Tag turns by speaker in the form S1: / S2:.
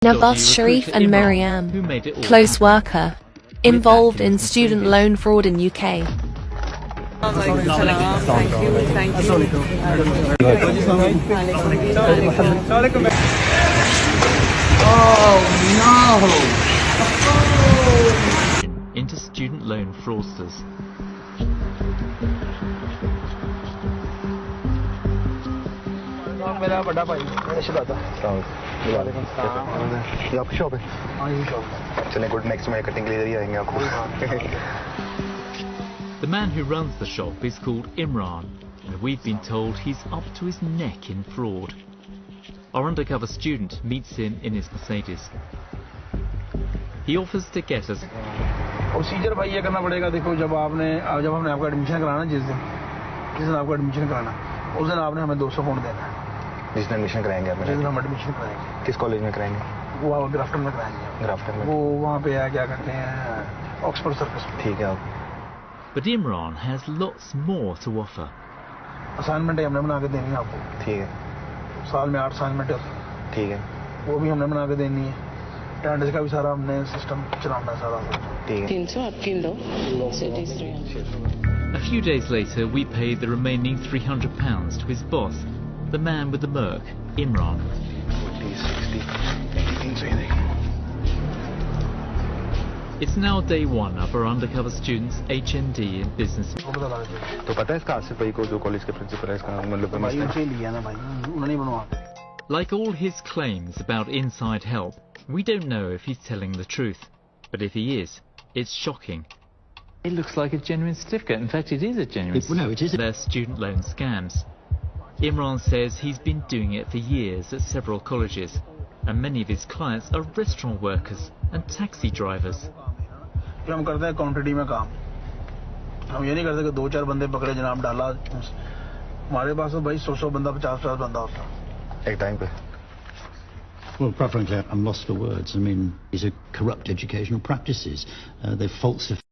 S1: Nawaz, Sharif and Mariyam, close worker, involved in student loan fraud in UK.
S2: Into student loan fraudsters.
S3: मेरा बड़ा भाई शिदात वालेकुम सलाम ये आपकी शॉप है हाँ यही शॉप है चलें गुड नेक्स्ट में कटिंग के लिए इधर ही आएंगे आपको
S2: The man who runs the shop is called Imran, and we've been told he's up to his neck in fraud. Our undercover student meets him in his Mercedes. He offers to get us.
S4: Procedure भाई ये करना पड़ेगा देखो जब हमने आपका admission कराना जिस दिन आपको एडमिशन कराना उस दिन आपने हमें 200 पाउंड देना है
S3: जिस दिन एडमिशन कराएंगे आप
S4: जिस दिन हम एडमिशन कराएंगे
S3: किस कॉलेज में कराएंगे
S4: वो ग्राफ्टन में कराएंगे
S3: ग्राफ्टन में
S4: वो वहाँ पे क्या करते हैं ऑक्सफोर्ड सर्कस में
S3: ठीक है आप
S2: But Imran has lots more to offer.
S4: Assignment हमने बना के देनी है आपको
S3: ठीक है
S4: साल में 8 असाइनमेंट है
S3: ठीक है
S4: वो भी हमने बना के देनी है अटेंडेंस का भी सारा हमने सिस्टम चलाना है सारा
S3: ठीक है
S5: 300 आपकी दो cities 300
S2: A few days later, we paid the remaining £300 to his boss, the man with the Merc, Imran.
S3: 40, 60,
S2: It's now day one of our undercover students' HND in business.
S3: तो पता है इसका आसिफ भाई को जो कॉलेज के प्रिंसिपल है इसका मतलब
S4: भाई उनसे लिया ना भाई उन्होंने नहीं बनवा
S2: Like all his claims about inside help, we don't know if he's telling the truth. But if he is, it's shocking.
S6: It looks like a genuine certificate. In fact, it is a genuine certificate.
S2: No, it is. They're student loan scams. Imran says he's been doing it for years at several colleges, and many of his clients are restaurant workers and taxi drivers.
S4: हम करते हैं counter D में काम हम ये नहीं करते कि 2-4 बंदे पकड़े जनाब डाला हमारे पास तो भाई 100 बंदा 50 बंदा होता
S3: एक टाइम पे
S7: Well, quite frankly, I'm lost for words. I mean, these are corrupt educational practices. They're falsified.